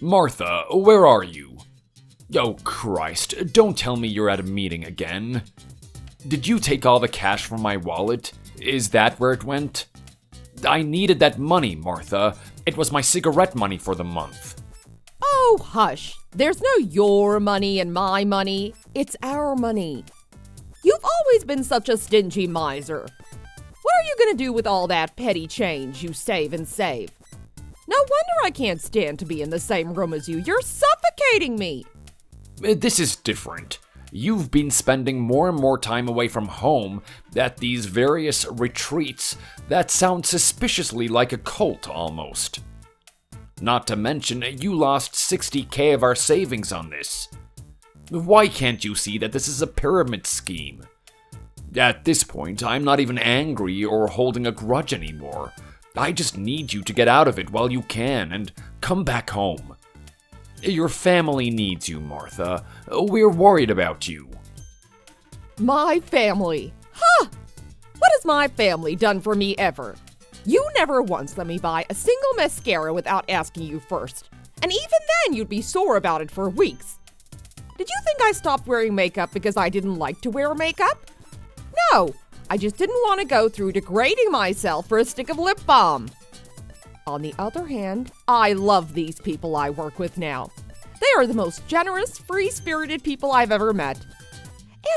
Martha, where are you? Oh, Christ, don't tell me you're at a meeting again. Did you take all the cash from my wallet? Is that where it went? I needed that money, Martha. It was my cigarette money for the month. Oh, hush. There's no your money and my money. It's our money. You've always been such a stingy miser. What are you going to do with all that petty change you save and save? No wonder I can't stand to be in the same room as you. You're suffocating me. This is different. You've been spending more and more time away from home at these various retreats that sound suspiciously like a cult almost. Not to mention, you lost $60,000 of our savings on this. Why can't you see that this is a pyramid scheme? At this point, I'm not even angry or holding a grudge anymore. I just need you to get out of it while you can and come back home. Your family needs you, Martha. We're worried about you. My family? Huh! What has my family done for me ever? You never once let me buy a single mascara without asking you first. And even then, you'd be sore about it for weeks. Did you think I stopped wearing makeup because I didn't like to wear makeup? No, I just didn't want to go through degrading myself for a stick of lip balm. On the other hand, I love these people I work with now. They are the most generous, free-spirited people I've ever met.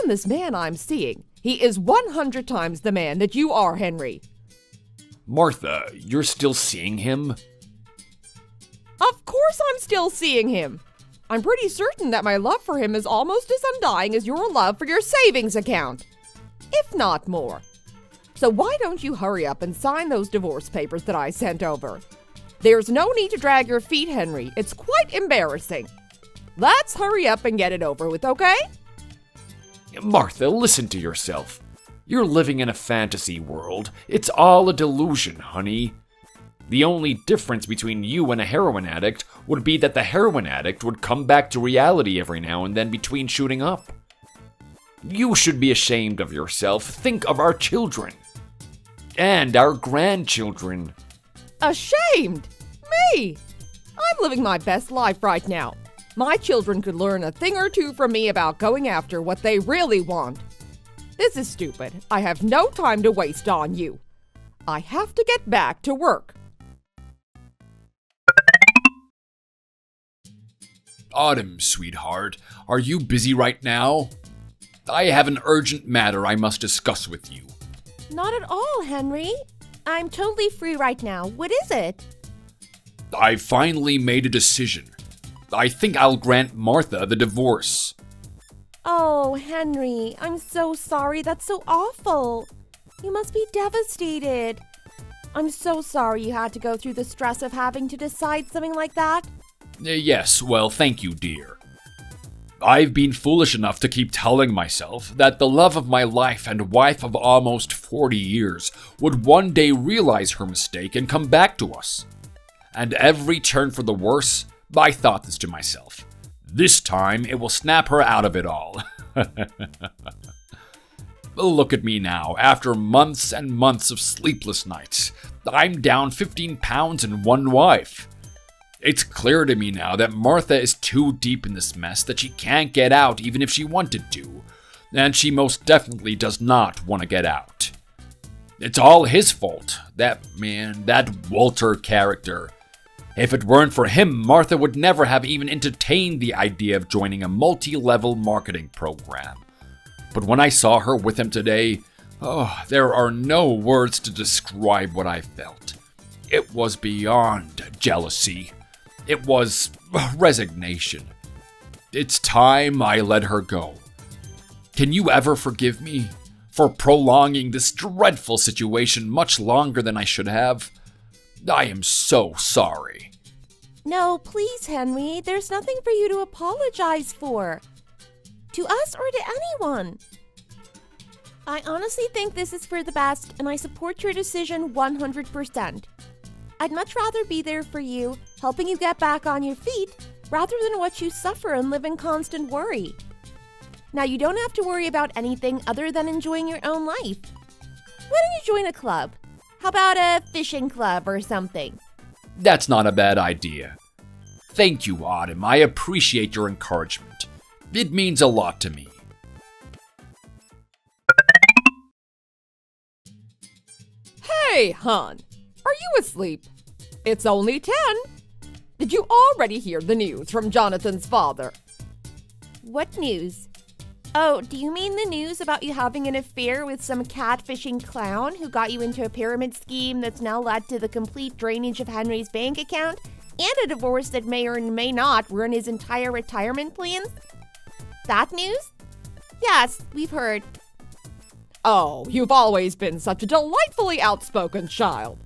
And this man I'm seeing, he is 100 times the man that you are, Henry. Martha, you're still seeing him? Of course I'm still seeing him. I'm pretty certain that my love for him is almost as undying as your love for your savings account, if not more. So why don't you hurry up and sign those divorce papers that I sent over? There's no need to drag your feet, Henry. It's quite embarrassing. Let's hurry up and get it over with, okay? Martha, listen to yourself. You're living in a fantasy world. It's all a delusion, honey. The only difference between you and a heroin addict would be that the heroin addict would come back to reality every now and then between shooting up. You should be ashamed of yourself. Think of our children. And our grandchildren. Ashamed? Me? I'm living my best life right now. My children could learn a thing or two from me about going after what they really want. This is stupid. I have no time to waste on you. I have to get back to work. Autumn, sweetheart, are you busy right now? I have an urgent matter I must discuss with you. Not at all, Henry. I'm totally free right now. What is it? I finally made a decision. I think I'll grant Martha the divorce. Oh, Henry, I'm so sorry. That's so awful. You must be devastated. I'm so sorry you had to go through the stress of having to decide something like that. Yes, well, thank you, dear. I've been foolish enough to keep telling myself that the love of my life and wife of almost 40 years would one day realize her mistake and come back to us. And every turn for the worse, I thought this to myself. This time, it will snap her out of it all. Look at me now, after months and months of sleepless nights. I'm down 15 pounds and one wife. It's clear to me now that Martha is too deep in this mess that she can't get out even if she wanted to. And she most definitely does not want to get out. It's all his fault. That Walter character. If it weren't for him, Martha would never have even entertained the idea of joining a multi-level marketing program. But when I saw her with him today, there are no words to describe what I felt. It was beyond jealousy. It was resignation. It's time I let her go. Can you ever forgive me for prolonging this dreadful situation much longer than I should have? I am so sorry. No, please, Henry. There's nothing for you to apologize for. To us or to anyone. I honestly think this is for the best, and I support your decision 100%. I'd much rather be there for you, helping you get back on your feet, rather than watch you suffer and live in constant worry. Now, you don't have to worry about anything other than enjoying your own life. Why don't you join a club? How about a fishing club or something? That's not a bad idea. Thank you, Autumn. I appreciate your encouragement. It means a lot to me. Hey, hon. Are you asleep? It's only 10. Did you already hear the news from Jonathan's father? What news? Oh, do you mean the news about you having an affair with some catfishing clown who got you into a pyramid scheme that's now led to the complete drainage of Henry's bank account and a divorce that may or may not ruin his entire retirement plans? That news? Yes, we've heard. Oh, you've always been such a delightfully outspoken child.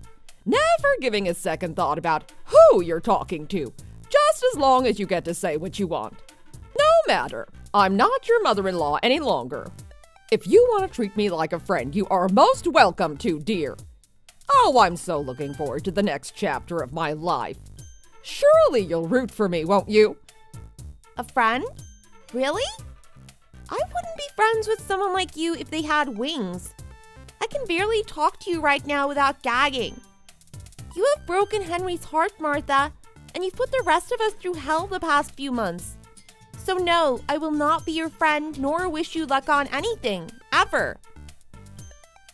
Never giving a second thought about who you're talking to, just as long as you get to say what you want. No matter. I'm not your mother-in-law any longer. If you want to treat me like a friend, you are most welcome to, dear. Oh, I'm so looking forward to the next chapter of my life. Surely you'll root for me, won't you? A friend? Really? I wouldn't be friends with someone like you if they had wings. I can barely talk to you right now without gagging. You have broken Henry's heart, Martha, and you've put the rest of us through hell the past few months. So no, I will not be your friend nor wish you luck on anything, ever.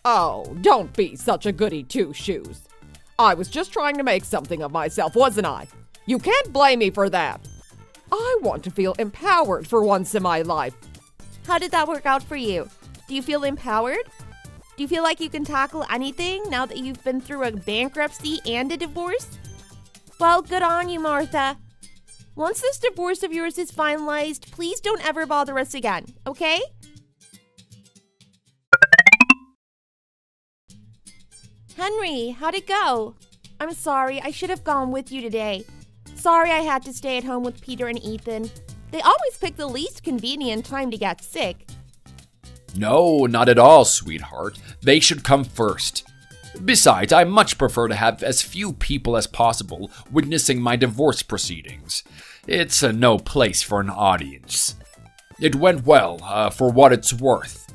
Oh, don't be such a goody two-shoes. I was just trying to make something of myself, wasn't I? You can't blame me for that. I want to feel empowered for once in my life. How did that work out for you? Do you feel empowered? Do you feel like you can tackle anything now that you've been through a bankruptcy and a divorce? Well, good on you, Martha. Once this divorce of yours is finalized, please don't ever bother us again, okay? Henry, how'd it go? I'm sorry, I should have gone with you today. Sorry I had to stay at home with Peter and Ethan. They always pick the least convenient time to get sick. No, not at all, sweetheart. They should come first. Besides, I much prefer to have as few people as possible witnessing my divorce proceedings. It's no place for an audience. It went well, for what it's worth.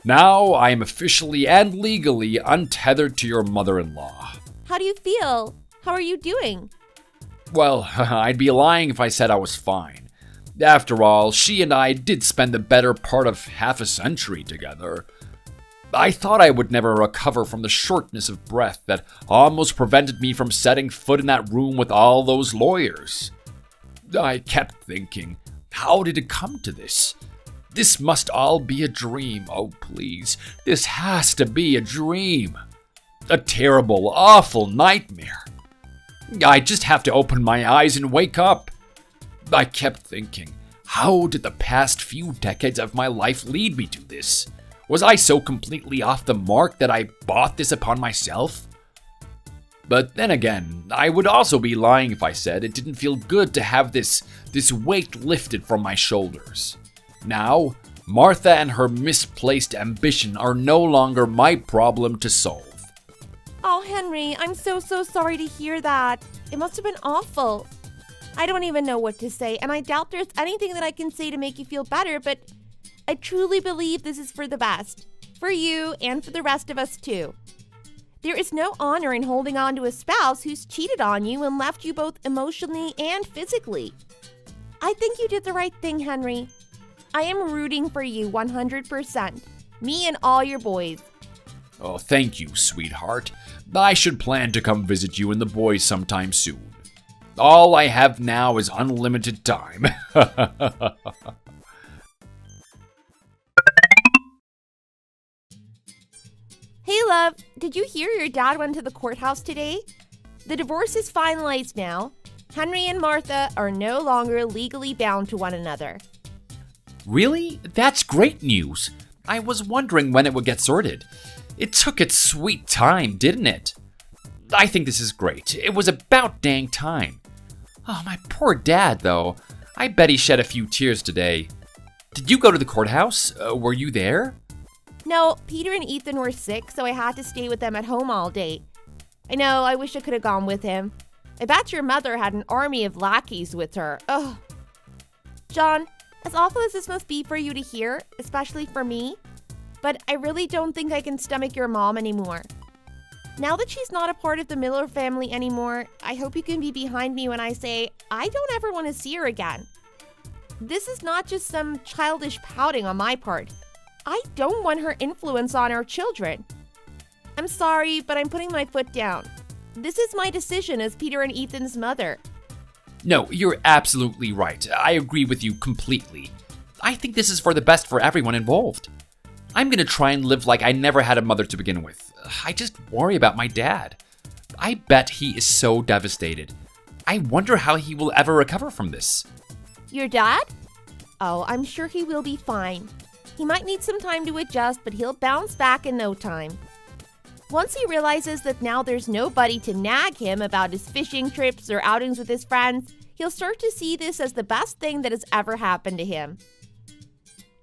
Now I am officially and legally untethered to your mother-in-law. How do you feel? How are you doing? Well, I'd be lying if I said I was fine. After all, she and I did spend the better part of half a century together. I thought I would never recover from the shortness of breath that almost prevented me from setting foot in that room with all those lawyers. I kept thinking, how did it come to this? This must all be a dream. Oh, please, this has to be a dream. A terrible, awful nightmare. I just have to open my eyes and wake up. I kept thinking, how did the past few decades of my life lead me to this? Was I so completely off the mark that I bought this upon myself? But then again, I would also be lying if I said it didn't feel good to have this weight lifted from my shoulders. Now, Martha and her misplaced ambition are no longer my problem to solve. Oh, Henry, I'm so sorry to hear that. It must have been awful. I don't even know what to say, and I doubt there's anything that I can say to make you feel better, but I truly believe this is for the best. For you and for the rest of us too. There is no honor in holding on to a spouse who's cheated on you and left you both emotionally and physically. I think you did the right thing, Henry. I am rooting for you 100%. Me and all your boys. Oh, thank you, sweetheart. I should plan to come visit you and the boys sometime soon. All I have now is unlimited time. Hey, love, did you hear your dad went to the courthouse today? The divorce is finalized now. Henry and Martha are no longer legally bound to one another. Really? That's great news. I was wondering when it would get sorted. It took its sweet time, didn't it? I think this is great. It was about dang time. Oh, my poor dad, though. I bet he shed a few tears today. Did you go to the courthouse? Were you there? No, Peter and Ethan were sick, so I had to stay with them at home all day. I know, I wish I could have gone with him. I bet your mother had an army of lackeys with her. Ugh. John, as awful as this must be for you to hear, especially for me, but I really don't think I can stomach your mom anymore. Now that she's not a part of the Miller family anymore, I hope you can be behind me when I say I don't ever want to see her again. This is not just some childish pouting on my part. I don't want her influence on our children. I'm sorry, but I'm putting my foot down. This is my decision as Peter and Ethan's mother. No, you're absolutely right. I agree with you completely. I think this is for the best for everyone involved. I'm gonna try and live like I never had a mother to begin with. I just worry about my dad. I bet he is so devastated. I wonder how he will ever recover from this. Your dad? Oh, I'm sure he will be fine. He might need some time to adjust, but he'll bounce back in no time. Once he realizes that now there's nobody to nag him about his fishing trips or outings with his friends, he'll start to see this as the best thing that has ever happened to him.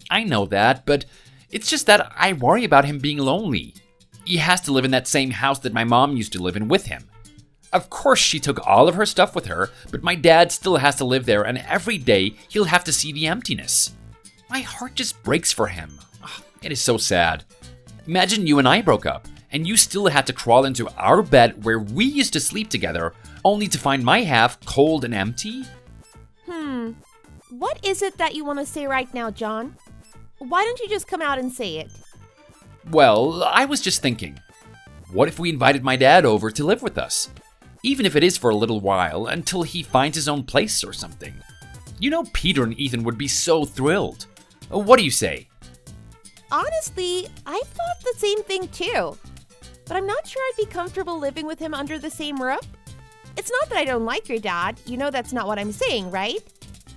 I know that, but it's just that I worry about him being lonely. He has to live in that same house that my mom used to live in with him. Of course, she took all of her stuff with her, but my dad still has to live there, and every day he'll have to see the emptiness. My heart just breaks for him. It is so sad. Imagine you and I broke up, and you still had to crawl into our bed where we used to sleep together, only to find my half cold and empty? What is it that you want to say right now, John? Why don't you just come out and say it? Well, I was just thinking, what if we invited my dad over to live with us? Even if it is for a little while, until he finds his own place or something. You know Peter and Ethan would be so thrilled. What do you say? Honestly, I thought the same thing too. But I'm not sure I'd be comfortable living with him under the same roof. It's not that I don't like your dad. You know that's not what I'm saying, right?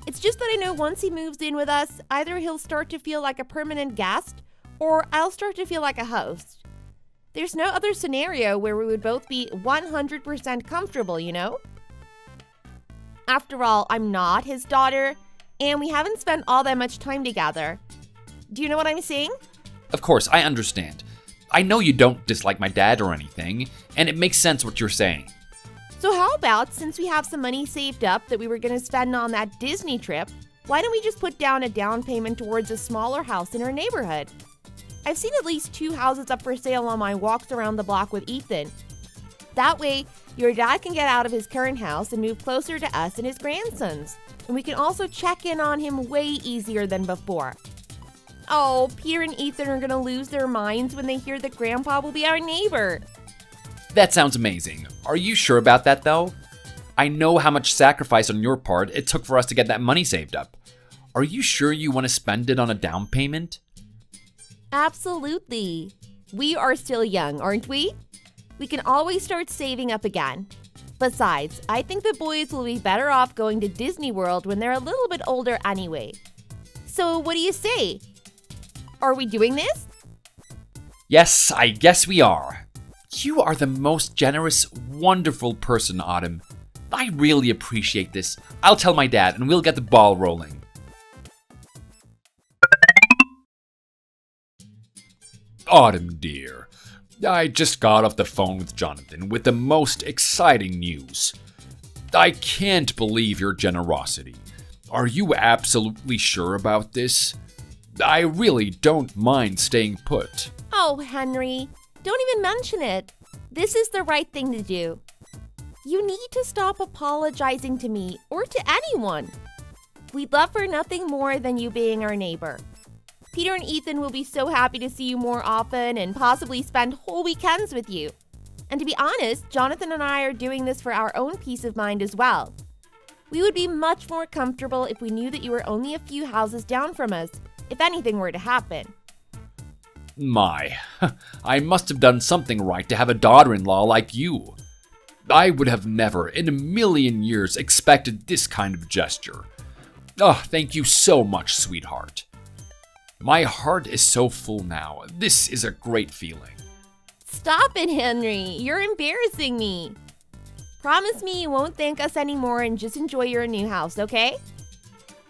It's just that I know once he moves in with us, either he'll start to feel like a permanent guest, or I'll start to feel like a host. There's no other scenario where we would both be 100% comfortable, you know? After all, I'm not his daughter, and we haven't spent all that much time together. Do you know what I'm saying? Of course, I understand. I know you don't dislike my dad or anything, and it makes sense what you're saying. So how about, since we have some money saved up that we were going to spend on that Disney trip, why don't we just put down a down payment towards a smaller house in our neighborhood? I've seen at least 2 houses up for sale on my walks around the block with Ethan. That way, your dad can get out of his current house and move closer to us and his grandsons. And we can also check in on him way easier than before. Oh, Peter and Ethan are going to lose their minds when they hear that Grandpa will be our neighbor. That sounds amazing. Are you sure about that, though? I know how much sacrifice on your part it took for us to get that money saved up. Are you sure you want to spend it on a down payment? Absolutely. We are still young, aren't we? We can always start saving up again. Besides, I think the boys will be better off going to Disney World when they're a little bit older anyway. So what do you say? Are we doing this? Yes, I guess we are. You are the most generous, wonderful person, Autumn. I really appreciate this. I'll tell my dad and we'll get the ball rolling. Autumn, dear. I just got off the phone with Jonathan with the most exciting news. I can't believe your generosity. Are you absolutely sure about this? I really don't mind staying put. Oh, Henry, don't even mention it. This is the right thing to do. You need to stop apologizing to me or to anyone. We'd love for nothing more than you being our neighbor. Peter and Ethan will be so happy to see you more often and possibly spend whole weekends with you. And to be honest, Jonathan and I are doing this for our own peace of mind as well. We would be much more comfortable if we knew that you were only a few houses down from us, if anything were to happen. My, I must have done something right to have a daughter-in-law like you. I would have never in a million years expected this kind of gesture. Oh, thank you so much, sweetheart. My heart is so full now. This is a great feeling. Stop it, Henry. You're embarrassing me. Promise me you won't thank us anymore and just enjoy your new house, okay?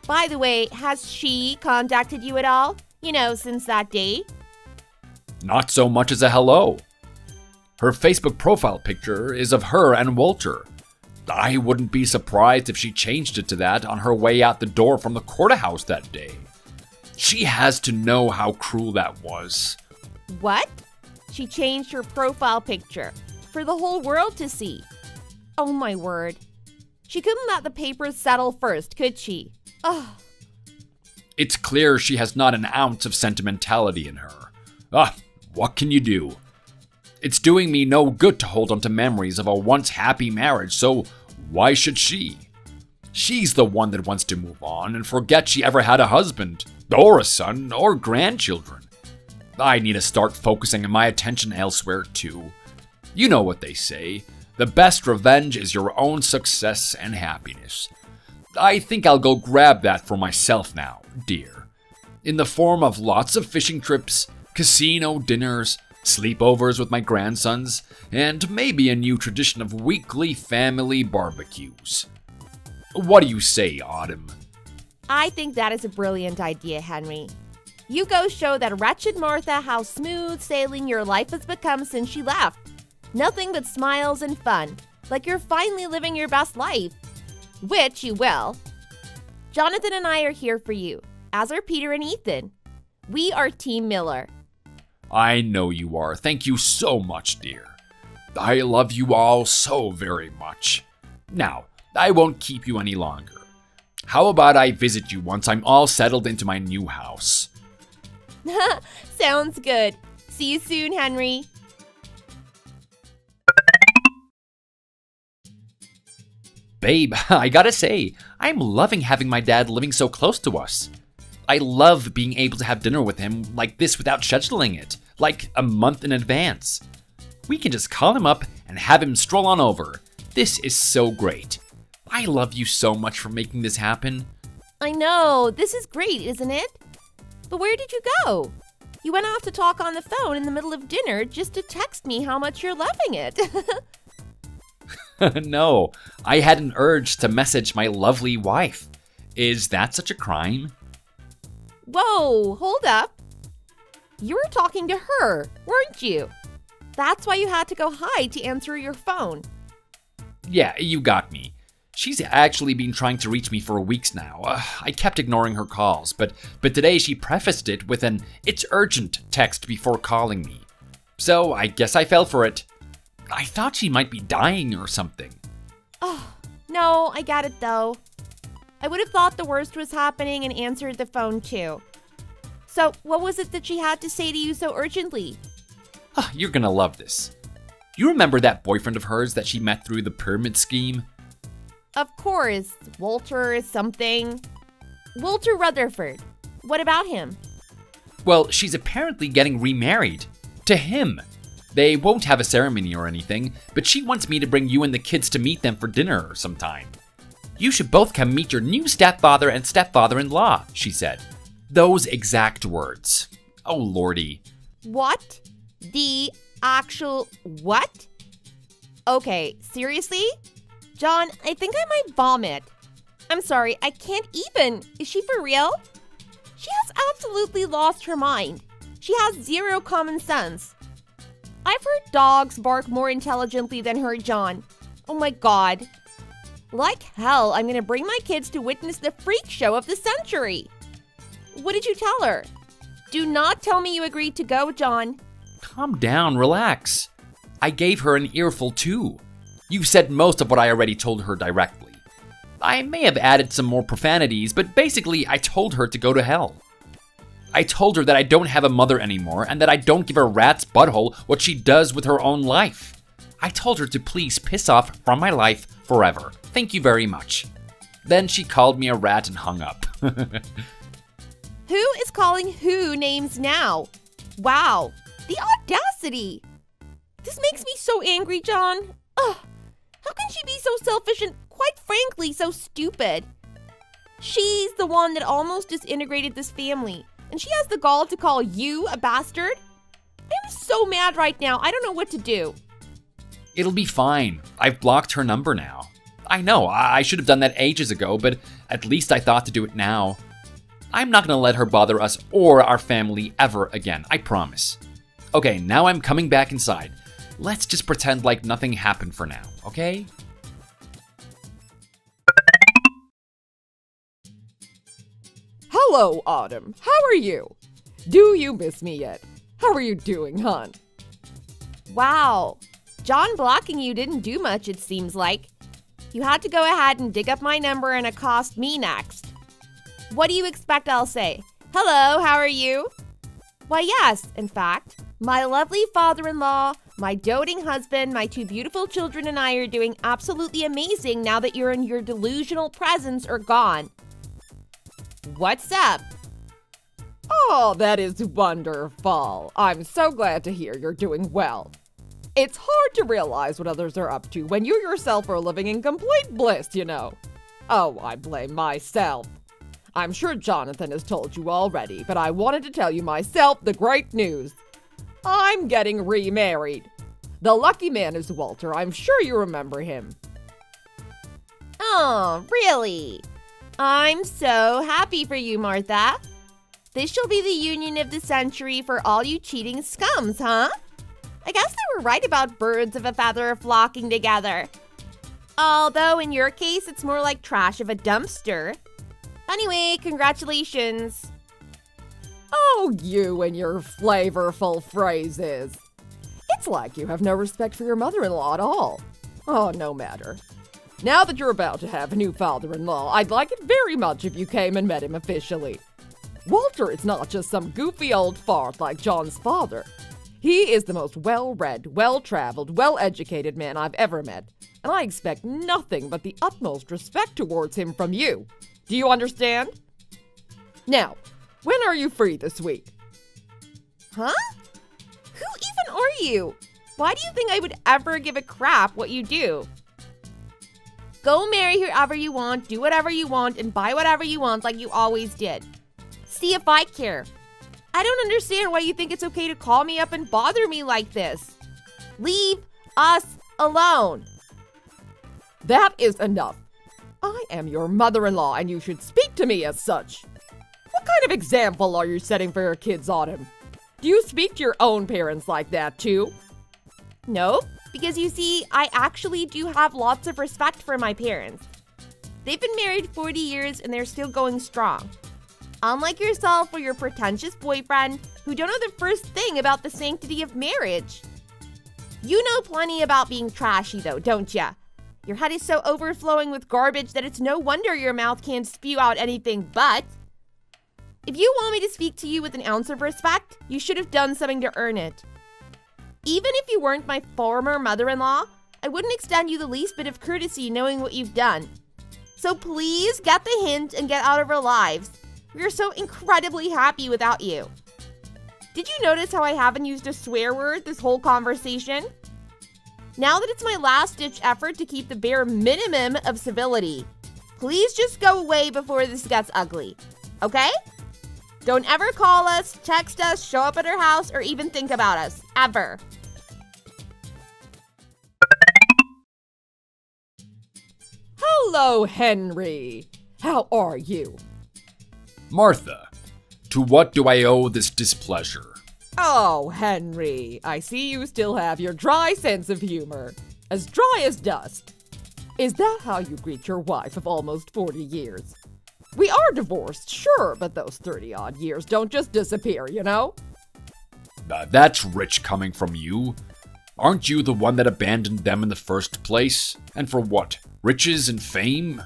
By the way, has she contacted you at all? You know, since that day? Not so much as a hello. Her Facebook profile picture is of her and Walter. I wouldn't be surprised if she changed it to that on her way out the door from the courthouse that day. She has to know how cruel that was. What? She changed her profile picture. for the whole world to see. Oh my word. She couldn't let the papers settle first, could she? Ugh. It's clear she has not an ounce of sentimentality in her. What can you do? It's doing me no good to hold on to memories of a once happy marriage, so why should she? She's the one that wants to move on and forget she ever had a husband, or a son, or grandchildren. I need to start focusing my attention elsewhere too. You know what they say, the best revenge is your own success and happiness. I think I'll go grab that for myself now, dear. In the form of lots of fishing trips, casino dinners, sleepovers with my grandsons, and maybe a new tradition of weekly family barbecues. What do you say, Autumn? I think that is a brilliant idea, Henry. You go show that wretched Martha how smooth sailing your life has become since she left. Nothing but smiles and fun, like you're finally living your best life. Which you will. Jonathan and I are here for you, as are Peter and Ethan. We are Team Miller. I know you are. Thank you so much, dear. I love you all so very much. Now, I won't keep you any longer. How about I visit you once I'm all settled into my new house? Sounds good. See you soon, Henry. Babe, I gotta say, I'm loving having my dad living so close to us. I love being able to have dinner with him like this without scheduling it, like a month in advance. We can just call him up and have him stroll on over. This is so great. I love you so much for making this happen. I know, this is great, isn't it? But where did you go? You went off to talk on the phone in the middle of dinner just to text me how much you're loving it. No, I had an urge to message my lovely wife. Is that such a crime? Whoa, hold up. You were talking to her, weren't you? That's why you had to go hide to answer your phone. Yeah, you got me. She's actually been trying to reach me for weeks now. I kept ignoring her calls, but today she prefaced it with an "it's urgent" text before calling me. So I guess I fell for it. I thought she might be dying or something. Oh, no, I got it though. I would have thought the worst was happening and answered the phone too. So, what was it that she had to say to you so urgently? You're gonna love this. You remember that boyfriend of hers that she met through the pyramid scheme? Of course, Walter something. Walter Rutherford. What about him? Well, she's apparently getting remarried. To him. They won't have a ceremony or anything, but she wants me to bring you and the kids to meet them for dinner sometime. You should both come meet your new stepfather and stepfather-in-law, she said. Those exact words. Oh, lordy. What? The actual what? Okay, seriously? John, I think I might vomit. I'm sorry, I can't even. Is she for real? She has absolutely lost her mind. She has zero common sense. I've heard dogs bark more intelligently than her, John. Oh my God. Like hell, I'm gonna bring my kids to witness the freak show of the century. What did you tell her? Do not tell me you agreed to go, John. Calm down, relax. I gave her an earful too. You said most of what I already told her directly. I may have added some more profanities, but basically I told her to go to hell. I told her that I don't have a mother anymore and that I don't give a rat's butthole what she does with her own life. I told her to please piss off from my life forever. Thank you very much. Then she called me a rat and hung up. Who is calling who names now? Wow, the audacity. This makes me so angry, John. Ugh, how can she be so selfish and, quite frankly, so stupid? She's the one that almost disintegrated this family, and she has the gall to call you a bastard? I'm so mad right now, I don't know what to do. It'll be fine. I've blocked her number now. I know, I should have done that ages ago, but at least I thought to do it now. I'm not gonna let her bother us or our family ever again, I promise. Okay, now I'm coming back inside. Let's just pretend like nothing happened for now, okay? Hello, Autumn. How are you? Do you miss me yet? How are you doing, hon? Wow, John blocking you didn't do much, it seems like. You had to go ahead and dig up my number and accost me next. What do you expect I'll say? Hello, how are you? Why, yes, in fact, my lovely father-in-law, my doting husband, my 2 beautiful children and I are doing absolutely amazing now that you're in your delusional presence or gone. What's up? Oh, that is wonderful. I'm so glad to hear you're doing well. It's hard to realize what others are up to when you yourself are living in complete bliss, you know. Oh, I blame myself. I'm sure Jonathan has told you already, but I wanted to tell you myself the great news. I'm getting remarried. The lucky man is Walter. I'm sure you remember him. Oh, really? I'm so happy for you, Martha. This shall be the union of the century for all you cheating scums, huh? I guess they were right about birds of a feather flocking together. Although in your case, it's more like trash of a dumpster. Anyway, congratulations. Oh, you and your flavorful phrases. It's like you have no respect for your mother-in-law at all. Oh, no matter. Now that you're about to have a new father-in-law, I'd like it very much if you came and met him officially. Walter is not just some goofy old fart like John's father. He is the most well-read, well-traveled, well-educated man I've ever met, and I expect nothing but the utmost respect towards him from you. Do you understand? Now, when are you free this week? Huh? Who even are you? Why do you think I would ever give a crap what you do? Go marry whoever you want, do whatever you want, and buy whatever you want like you always did. See if I care. I don't understand why you think it's okay to call me up and bother me like this. Leave us alone. That is enough. I am your mother-in-law, and you should speak to me as such. What kind of example are you setting for your kids, Autumn? Do you speak to your own parents like that, too? No, because you see, I actually do have lots of respect for my parents. They've been married 40 years, and they're still going strong. Unlike yourself or your pretentious boyfriend, who don't know the first thing about the sanctity of marriage. You know plenty about being trashy, though, don't ya? Your head is so overflowing with garbage that it's no wonder your mouth can't spew out anything but. If you want me to speak to you with an ounce of respect, you should have done something to earn it. Even if you weren't my former mother-in-law, I wouldn't extend you the least bit of courtesy knowing what you've done. So please get the hint and get out of our lives. We're so incredibly happy without you. Did you notice how I haven't used a swear word this whole conversation? Now that it's my last-ditch effort to keep the bare minimum of civility, please just go away before this gets ugly, okay? Don't ever call us, text us, show up at our house, or even think about us, ever. Hello, Henry. How are you? Martha, to what do I owe this displeasure? Oh, Henry, I see you still have your dry sense of humor. As dry as dust. Is that how you greet your wife of almost 40 years? We are divorced, sure, but those 30-odd years don't just disappear, you know? That's rich coming from you. Aren't you the one that abandoned them in the first place? And for what? Riches and fame?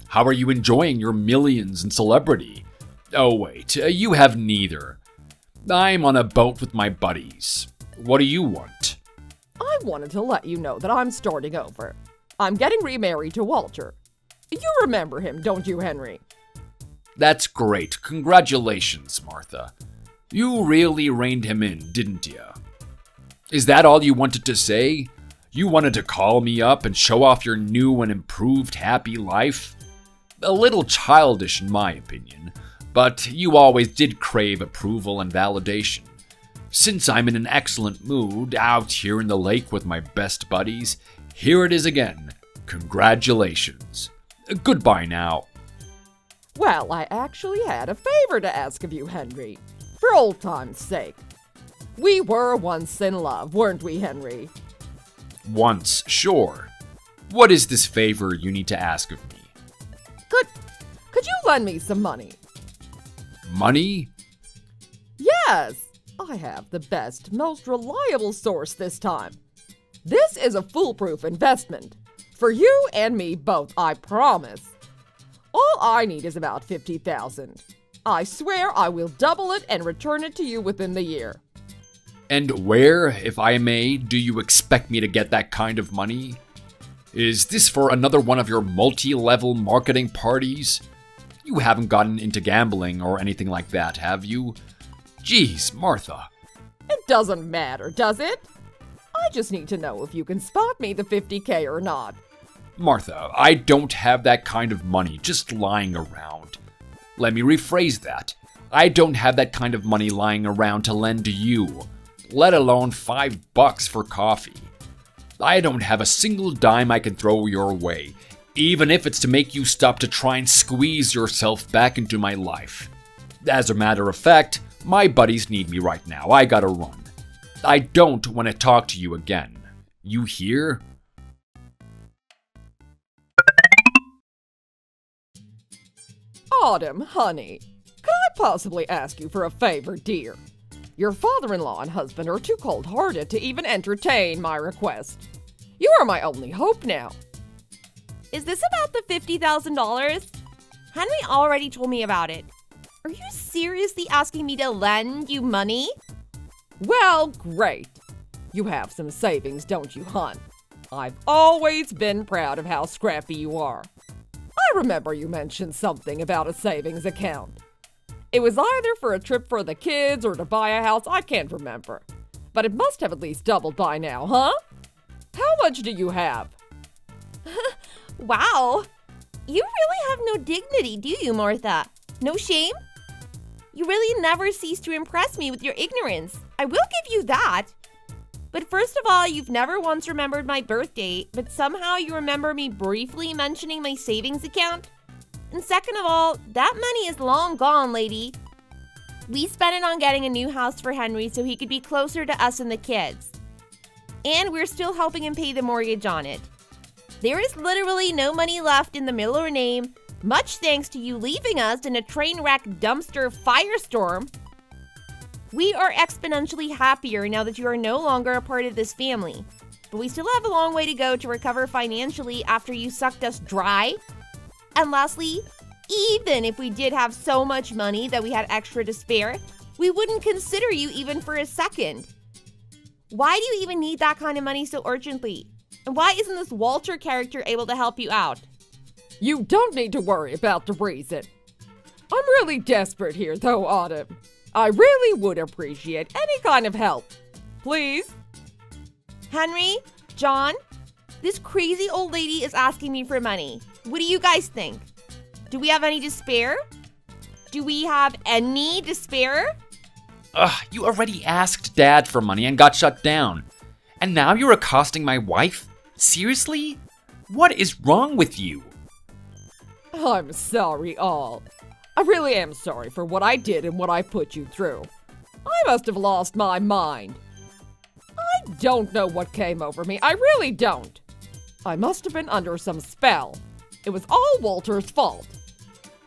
How are you enjoying your millions and celebrity? Oh wait, you have neither. I'm on a boat with my buddies. What do you want? I wanted to let you know that I'm starting over. I'm getting remarried to Walter. You remember him, don't you, Henry? That's great. Congratulations, Martha. You really reined him in, didn't you? Is that all you wanted to say? You wanted to call me up and show off your new and improved happy life? A little childish in my opinion, but you always did crave approval and validation. Since I'm in an excellent mood out here in the lake with my best buddies, here it is again. Congratulations. Goodbye now. Well, I actually had a favor to ask of you, Henry. For old time's sake. We were once in love, weren't we, Henry? Once, sure. What is this favor you need to ask of me? Could you lend me some money? Money? Yes, I have the best, most reliable source this time. This is a foolproof investment. For you and me both, I promise. All I need is about $50,000. I swear I will double it and return it to you within the year. And where, if I may, do you expect me to get that kind of money? Is this for another one of your multi-level marketing parties? You haven't gotten into gambling or anything like that, have you? Jeez, Martha. It doesn't matter, does it? I just need to know if you can spot me the $50K or not. Martha, I don't have that kind of money just lying around. Let me rephrase that. I don't have that kind of money lying around to lend to you, let alone $5 for coffee. I don't have a single dime I can throw your way, even if it's to make you stop to try and squeeze yourself back into my life. As a matter of fact, my buddies need me right now. I gotta run. I don't want to talk to you again. You hear? Autumn, honey, could I possibly ask you for a favor, dear? Your father-in-law and husband are too cold-hearted to even entertain my request. You are my only hope now. Is this about the $50,000? Henry already told me about it. Are you seriously asking me to lend you money? Well, great. You have some savings, don't you, hon? I've always been proud of how scrappy you are. I remember you mentioned something about a savings account. It was either for a trip for the kids or to buy a house, I can't remember. But it must have at least doubled by now, huh? How much do you have? Wow. You really have no dignity, do you, Martha? No shame? You really never cease to impress me with your ignorance. I will give you that. But first of all, you've never once remembered my birthday, but somehow you remember me briefly mentioning my savings account. And second of all, that money is long gone, lady. We spent it on getting a new house for Henry so he could be closer to us and the kids. And we're still helping him pay the mortgage on it. There is literally no money left in the Miller name, much thanks to you leaving us in a train wreck dumpster firestorm. We are exponentially happier now that you are no longer a part of this family. But we still have a long way to go to recover financially after you sucked us dry. And lastly, even if we did have so much money that we had extra to spare, we wouldn't consider you even for a second. Why do you even need that kind of money so urgently? And why isn't this Walter character able to help you out? You don't need to worry about the reason. I'm really desperate here, though, Autumn. I really would appreciate any kind of help. Please? Henry, John, this crazy old lady is asking me for money. What do you guys think? Do we have any to spare? Do we have any to spare? Ugh, you already asked Dad for money and got shut down. And now you're accosting my wife? Seriously? What is wrong with you? I'm sorry, all. I really am sorry for what I did and what I put you through. I must have lost my mind. I don't know what came over me. I really don't. I must have been under some spell. It was all Walter's fault.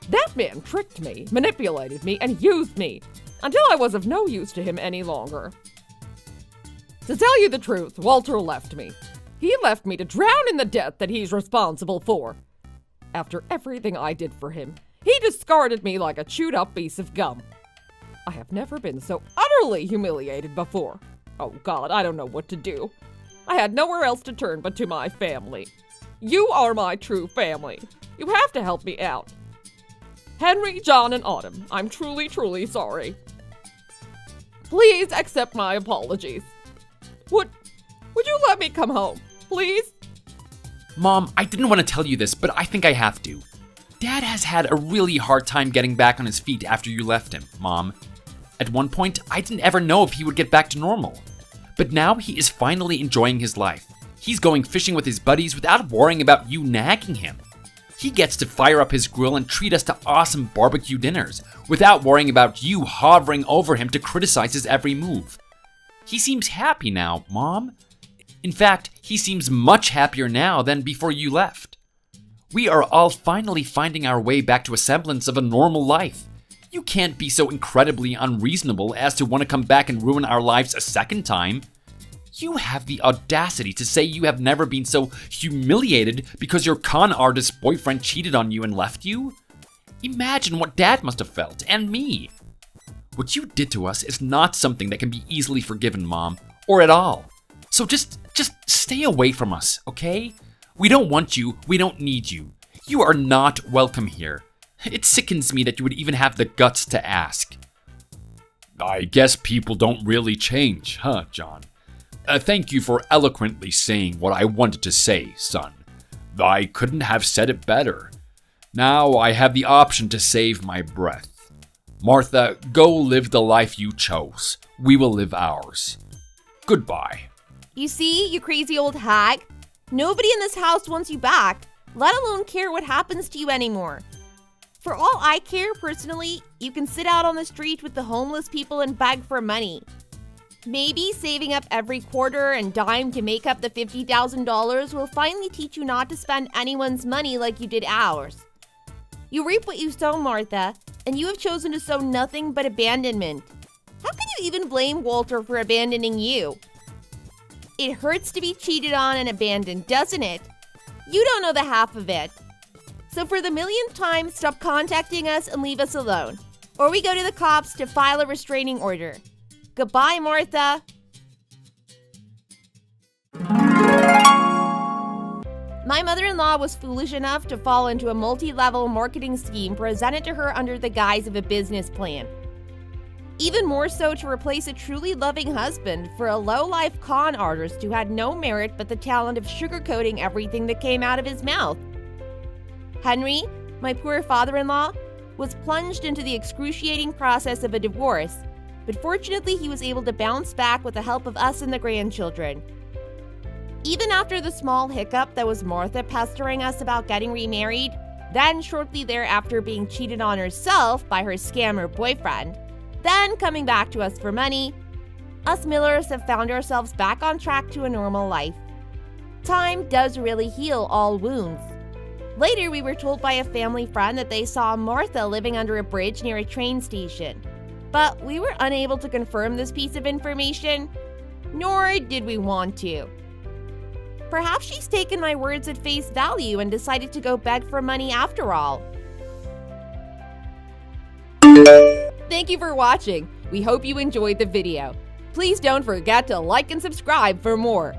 That man tricked me, manipulated me, and used me until I was of no use to him any longer. To tell you the truth, Walter left me. He left me to drown in the debt that he's responsible for. After everything I did for him, he discarded me like a chewed-up piece of gum. I have never been so utterly humiliated before. Oh God, I don't know what to do. I had nowhere else to turn but to my family. You are my true family. You have to help me out. Henry, John, and Autumn, I'm truly, truly sorry. Please accept my apologies. Would you let me come home, please? Mom, I didn't want to tell you this, but I think I have to. Dad has had a really hard time getting back on his feet after you left him, Mom. At one point, I didn't ever know if he would get back to normal. But now he is finally enjoying his life. He's going fishing with his buddies without worrying about you nagging him. He gets to fire up his grill and treat us to awesome barbecue dinners without worrying about you hovering over him to criticize his every move. He seems happy now, Mom. In fact, he seems much happier now than before you left. We are all finally finding our way back to a semblance of a normal life. You can't be so incredibly unreasonable as to want to come back and ruin our lives a second time. You have the audacity to say you have never been so humiliated because your con artist boyfriend cheated on you and left you? Imagine what Dad must have felt, and me. What you did to us is not something that can be easily forgiven, Mom, or at all. So just stay away from us, okay? We don't want you, we don't need you. You are not welcome here. It sickens me that you would even have the guts to ask. I guess people don't really change, huh, John? Thank you for eloquently saying what I wanted to say, son. I couldn't have said it better. Now I have the option to save my breath. Martha, go live the life you chose. We will live ours. Goodbye. You see, you crazy old hag? Nobody in this house wants you back, let alone care what happens to you anymore. For all I care personally, you can sit out on the street with the homeless people and beg for money. Maybe saving up every quarter and dime to make up the $50,000 will finally teach you not to spend anyone's money like you did ours. You reap what you sow, Martha, and you have chosen to sow nothing but abandonment. How can you even blame Walter for abandoning you? It hurts to be cheated on and abandoned, doesn't it? You don't know the half of it. So for the millionth time, stop contacting us and leave us alone. Or we go to the cops to file a restraining order. Goodbye, Martha. My mother-in-law was foolish enough to fall into a multi-level marketing scheme presented to her under the guise of a business plan. Even more so to replace a truly loving husband for a low-life con artist who had no merit but the talent of sugarcoating everything that came out of his mouth. Henry, my poor father-in-law, was plunged into the excruciating process of a divorce, but fortunately he was able to bounce back with the help of us and the grandchildren. Even after the small hiccup that was Martha pestering us about getting remarried, then shortly thereafter being cheated on herself by her scammer boyfriend, then coming back to us for money, us Millers have found ourselves back on track to a normal life. Time does really heal all wounds. Later, we were told by a family friend that they saw Martha living under a bridge near a train station. But we were unable to confirm this piece of information, nor did we want to. Perhaps she's taken my words at face value and decided to go beg for money after all. Thank you for watching. We hope you enjoyed the video. Please don't forget to like and subscribe for more.